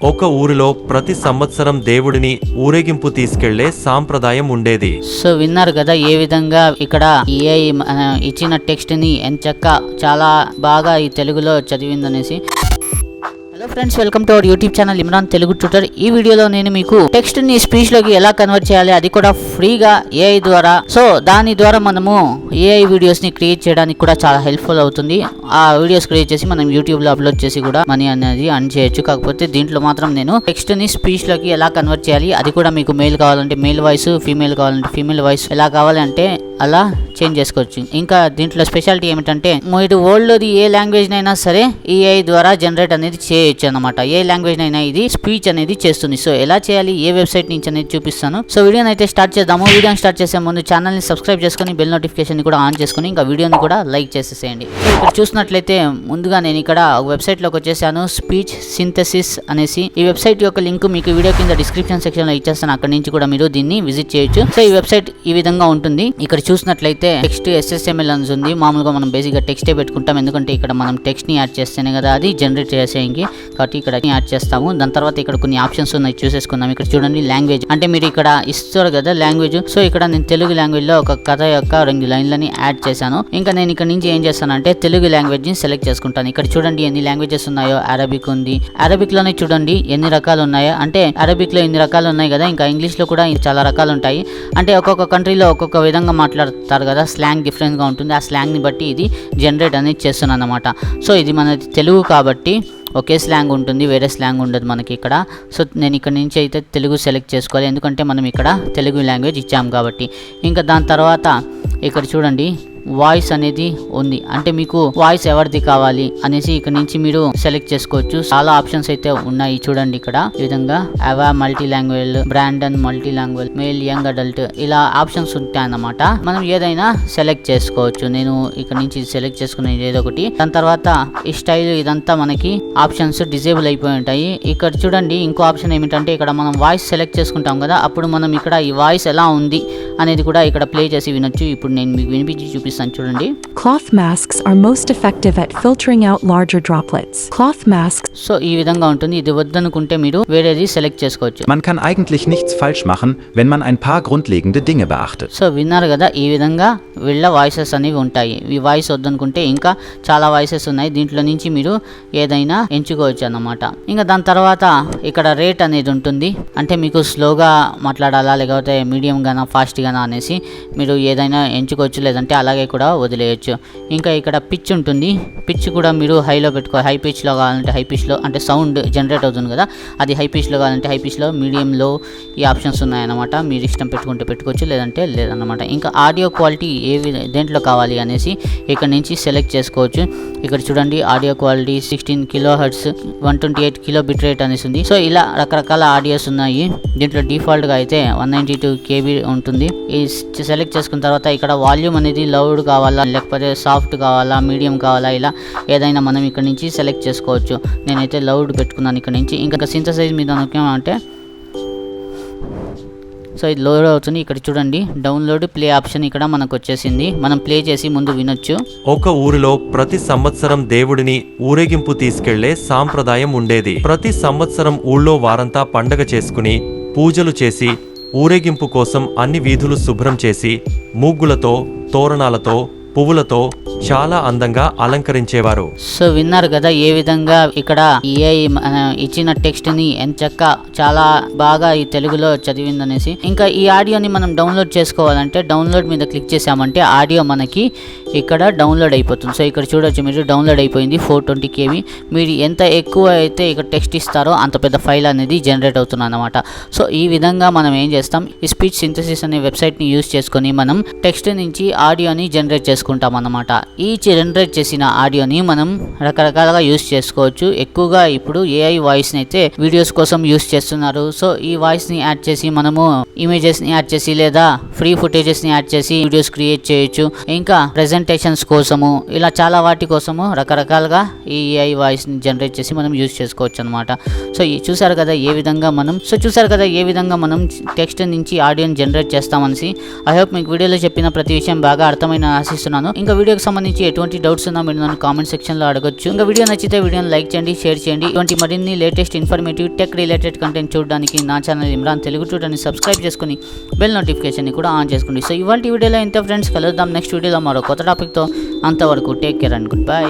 ఒక ఊరిలో ప్రతి సంవత్సరం దేవుడిని ఊరేగింపు తీసుకెళ్లే సాంప్రదాయం ఉండేది. సో విన్నారు కదా ఏ విధంగా ఇక్కడ ఏఐ ఇచ్చిన టెక్స్ట్ ని ఎంచక్క చాలా బాగా ఈ తెలుగులో చదివిందనేసి. Hello friends, welcome to our YouTube channel Imran Telugu tutor. ఈ వీడియోలో నేను మీకు టెక్స్ట్ ని స్పీచ్ లోకి ఎలా కన్వర్ట్ చేయాలి, అది కూడా ఫ్రీగా ఏఐ ద్వారా. సో దాని ద్వారా మనము ఏఐ వీడియోస్ ని క్రియేట్ చేయడానికి కూడా చాలా హెల్ప్ఫుల్ అవుతుంది. ఆ వీడియోస్ క్రియేట్ చేసి మనం యూట్యూబ్ లో అప్లోడ్ చేసి కూడా మనీ అనేది అర్న్ చేయొచ్చు. కాకపోతే దీంట్లో మాత్రం నేను టెక్స్ట్ ని స్పీచ్ లోకి ఎలా కన్వర్ట్ చేయాలి, అది కూడా మీకు మెయిల్ కావాలంటే మెయిల్ వాయిస్, ఫీమేల్ కావాలంటే ఫీమేల్ వాయిస్, ఎలా కావాలంటే అలా చేంజ్ చేసుకోవచ్చు. ఇంకా దీంట్లో స్పెషాలిటీ ఏమిటంటే మీరు వరల్డ్లోది ఏ లాంగ్వేజ్ నైనా సరే ఏఐ ద్వారా జనరేట్ అనేది చేయొచ్చు అనమాట. ఏ లాంగ్వేజ్ నైనా ఇది స్పీచ్ అనేది చేస్తుంది. సో ఎలా చేయాలి, ఏ వెబ్సైట్ నుంచి అనేది చూపిస్తాను. సో వీడియోని అయితే స్టార్ట్ చేద్దాము. వీడియోని స్టార్ట్ చేసే ముందు ఛానల్ని సబ్స్క్రైబ్ చేసుకుని బెల్ నోటిఫికేషన్ కూడా ఆన్ చేసుకుని ఇంకా వీడియోని కూడా లైక్ చేసేసేయండి. సో ఇక్కడ చూసినట్లయితే ముందుగా నేను ఇక్కడ ఒక వెబ్సైట్లోకి వచ్చేసాను, స్పీచ్ సింథసిస్ అనేసి. ఈ వెబ్సైట్ యొక్క లింక్ మీకు వీడియో కింద డిస్క్రిప్షన్ సెక్షన్ లో ఇచ్చేస్తాను. అక్కడ నుంచి కూడా మీరు దీన్ని విజిట్ చేయొచ్చు. సో ఈ వెబ్సైట్ ఈ విధంగా ఉంటుంది. ఇక్కడ చూసినట్లయితే టెక్స్ట్ SSML అని ఉంది. మామూలుగా మనం బేసిక్ గా టెక్స్టే పెట్టుకుంటాం, ఎందుకంటే ఇక్కడ మనం టెక్స్ట్ ని యాడ్ చేస్తేనే కదా అది జనరేట్ చేసేయండి. కాబట్టి ఇక్కడ యాడ్ చేస్తాము. దాని తర్వాత ఇక్కడ కొన్ని ఆప్షన్స్ ఉన్నాయి, చూసేసుకుందాం. ఇక్కడ చూడండి లాంగ్వేజ్ అంటే మీరు ఇక్కడ ఇస్తారు కదా లాంగ్వేజ్. సో ఇక్కడ నేను తెలుగు లాంగ్వేజ్ లో ఒక కథ యొక్క 2 లైన్లని యాడ్ చేశాను. ఇంకా నేను ఇక్కడ నుంచి ఏం చేస్తానంటే తెలుగు లాంగ్వేజ్ ని సెలెక్ట్ చేసుకుంటాను. ఇక్కడ చూడండి ఎన్ని లాంగ్వేజెస్ ఉన్నాయో. అరబిక్ ఉంది. అరబిక్ లోనే చూడండి ఎన్ని రకాలు ఉన్నాయో. అంటే అరబిక్ లో ఎన్ని రకాలు ఉన్నాయి కదా, ఇంకా ఇంగ్లీష్ లో కూడా చాలా రకాలు ఉంటాయి. అంటే ఒక్కొక్క కంట్రీలో ఒక్కొక్క విధంగా మాట్లాడతారు కదా, స్లాంగ్ డిఫరెన్స్ గా ఉంటుంది. ఆ స్లాంగ్ ని బట్టి ఇది జనరేట్ అనేది చేస్తున్నాను అనమాట. సో ఇది మనది తెలుగు కాబట్టి ఒకే స్లాంగ్ ఉంటుంది, వేరే స్లాంగ్ ఉండదు మనకి ఇక్కడ. సో నేను ఇక్కడ నుంచి అయితే తెలుగు సెలెక్ట్ చేసుకోవాలి, ఎందుకంటే మనం ఇక్కడ తెలుగు లాంగ్వేజ్ ఇచ్చాము కాబట్టి. ఇంకా దాని తర్వాత ఇక్కడ చూడండి వాయిస్ అనేది ఉంది. అంటే మీకు వాయిస్ ఎవరిది కావాలి అనేసి ఇక్కడ నుంచి మీరు సెలెక్ట్ చేసుకోవచ్చు. చాలా ఆప్షన్స్ అయితే ఉన్నాయి చూడండి. ఇక్కడ ఈ విధంగా అవా multi language, Brandon multi language, male, young adult, ఇలా ఆప్షన్స్ ఉంటాయి అన్నమాట. మనం ఏదైనా సెలెక్ట్ చేసుకోవచ్చు. నేను ఇక్కడ నుంచి సెలెక్ట్ చేసుకునేది ఏదో ఒకటి. దాని తర్వాత ఈ స్టైల్ ఇదంతా మనకి ఆప్షన్స్ డిజేబుల్ అయిపోయి ఉంటాయి. ఇక్కడ చూడండి ఇంకో ఆప్షన్ ఏమిటంటే ఇక్కడ మనం వాయిస్ సెలెక్ట్ చేసుకుంటాం కదా, అప్పుడు మనం ఇక్కడ ఈ వాయిస్ ఎలా ఉంది అనేది కూడా ఇక్కడ ప్లే చేసి వినొచ్చు. ఇప్పుడు నేను మీకు వినిపించి చూపిస్తాను చూడండి. Cloth masks are most effective at filtering out larger droplets. Cloth masks. So ఈ విధంగా ఉంటుంది. ఇది వద్దనుకుంటే మీరు వేరేది సెలెక్ట్ చేసుకోవచ్చు. Man kann eigentlich nichts falsch machen, wenn man ein paar grundlegende Dinge beachtet. So విన్నారు కదా, ఈ విధంగా వీళ్ళ వాయిసెస్ అనేవి ఉంటాయి. ఈ వాయిస్ వద్దనుకుంటే ఇంకా చాలా వాయిసెస్ ఉన్నాయి. దీంట్లో నుంచి మీరు ఏదైనా ఎంచుకోవచ్చు అన్నమాట. ఇంకా దాని తర్వాత ఇక్కడ రేట్ అనేది ఉంటుంది. అంటే మీకు స్లోగా మాట్లాడాలా లేకపోతే మీడియం గానా ఫాస్ట్ గానా అనేసి మీరు ఏదైనా ఎంచుకోవచ్చు, లేదంటే అలాగే కూడా వదిలేయచ్చు. ఇంకా ఇక్కడ పిచ్ ఉంటుంది. పిచ్ కూడా మీరు హైలో పెట్టుకో. హై పిచ్లో కావాలంటే హై పిచ్లో, అంటే సౌండ్ జనరేట్ అవుతుంది కదా, అది హై పిచ్లో కావాలంటే హై పిచ్లో, మీడియంలో ఈ ఆప్షన్స్ ఉన్నాయన్నమాట. మీరు ఇష్టం పెట్టుకుంటే పెట్టుకోవచ్చు, లేదంటే లేదన్నమాట. ఇంకా ఆడియో క్వాలిటీ దేంట్లో కావాలి అనేసి ఇక్కడ నుంచి సెలెక్ట్ చేసుకోవచ్చు. ఇక్కడ చూడండి audio quality 16 kHz 128 kb bit rate అనేసి ఉంది. సో ఇలా రకరకాల ఆడియోస్ ఉన్నాయి. దీంట్లో డిఫాల్ట్గా అయితే 192 KB ఉంటుంది. ఈ సెలెక్ట్ చేసుకున్న తర్వాత ఇక్కడ వాల్యూమ్ అనేది లౌడ్ కావాలా లేకపోతే సాఫ్ట్ కావాలా, మీడియం కావాలా, ఇలా ఏదైనా మనం ఇక్కడ నుంచి సెలెక్ట్ చేసుకోవచ్చు. నేనైతే లౌడ్ పెట్టుకున్నాను ఇక్కడ నుంచి. ఇంకా సింథసైజ్ మీద ముఖ్యమంటే సో ఇది లోడ్ అవుతుంది. ఇక్కడ చూడండి డౌన్లోడ్ ప్లే ఆప్షన్ ఇక్కడ మనకు వచ్చేసింది. మనం ప్లే చేసి ముందు వినొచ్చు. ఒక ఊరిలో ప్రతి సంవత్సరం దేవుడిని ఊరేగింపు తీసుకెళ్లే సాంప్రదాయం ఉండేది. ప్రతి సంవత్సరం ఊళ్ళో వారంతా పండగ చేసుకుని పూజలు చేసి ఊరేగింపు కోసం అన్ని వీధులు శుభ్రం చేసి ముగ్గులతో, తోరణాలతో, పువ్వులతో చాలా అందంగా అలంకరించేవారు. సో విన్నారు కదా ఏ విధంగా ఇక్కడ ఏఐ ఇచ్చిన టెక్స్ట్ ని ఎంచక్క చాలా బాగా ఈ తెలుగులో చదివిందనేసి. ఇంకా ఈ ఆడియోని మనం డౌన్లోడ్ చేసుకోవాలంటే డౌన్లోడ్ మీద క్లిక్ చేసామంటే ఆడియో మనకి ఇక్కడ డౌన్లోడ్ అయిపోతుంది. సో ఇక్కడ చూడొచ్చు మీరు డౌన్లోడ్ అయిపోయింది 420 KB. మీరు ఎంత ఎక్కువ అయితే ఇక్కడ టెక్స్ట్ ఇస్తారో అంత పెద్ద ఫైల్ అనేది జనరేట్ అవుతుంది అన్నమాట. సో ఈ విధంగా మనం ఏం చేస్తాం, ఈ స్పీచ్ సింథసిస్ అనే వెబ్సైట్ ని యూజ్ చేసుకొని మనం టెక్స్ట్ నుంచి ఆడియోని జనరేట్ చేసుకుంటాం అన్నమాట. ఈ జనరేట్ చేసిన ఆడియోని మనం రకరకాలుగా యూజ్ చేసుకోవచ్చు. ఎక్కువగా ఇప్పుడు ఏఐ వాయిస్ ని అయితే వీడియోస్ కోసం యూజ్ చేస్తున్నారు. సో ఈ వాయిస్ ని యాడ్ చేసి మనము ఇమేజెస్ ని యాడ్ చేసి లేదా ఫ్రీ ఫుటేజెస్ ని యాడ్ చేసి వీడియోస్ క్రియేట్ చేయొచ్చు. ఇంకా ప్రెసెంట్ ప్రజెంటేషన్స్ కోసము ఇలా చాలా వాటి కోసము రకరకాలుగా ఈ ఏఐ వాయిస్ని జనరేట్ చేసి మనం యూజ్ చేసుకోవచ్చు అనమాట. సో చూసారు కదా ఏ విధంగా మనం టెక్స్ట్ నుంచి ఆడియోని జనరేట్ చేస్తామనేసి. ఐ హోప్ మీకు వీడియోలో చెప్పిన ప్రతి విషయం బాగా అర్థమైన ఆశిస్తున్నాను. ఇంకా వీడియోకి సంబంధించి ఎటువంటి డౌట్స్ ఉన్నా మీరు నన్ను కామెంట్ సెక్షన్లో అడగొచ్చు. ఇంకా వీడియో నచ్చితే వీడియోని లైక్ చేయండి, షేర్ చేయండి. ఇటువంటి మరిన్ని latest informative tech related content చూడడానికి నా ఛానల్ ఇమ్రాన్ తెలుగు ట్యూటర్ని సబ్స్క్రైబ్ చేసుకుని బెల్ నోటిఫికేషన్ని కూడా ఆన్ చేసుకోండి. సో ఇవాళ వీడియోలో ఇంత ఫ్రెండ్స్, కలుద్దాం నెక్స్ట్ వీడియోలో మరో కొత్త టాపిక్తో. అంతవరకు take care and good bye.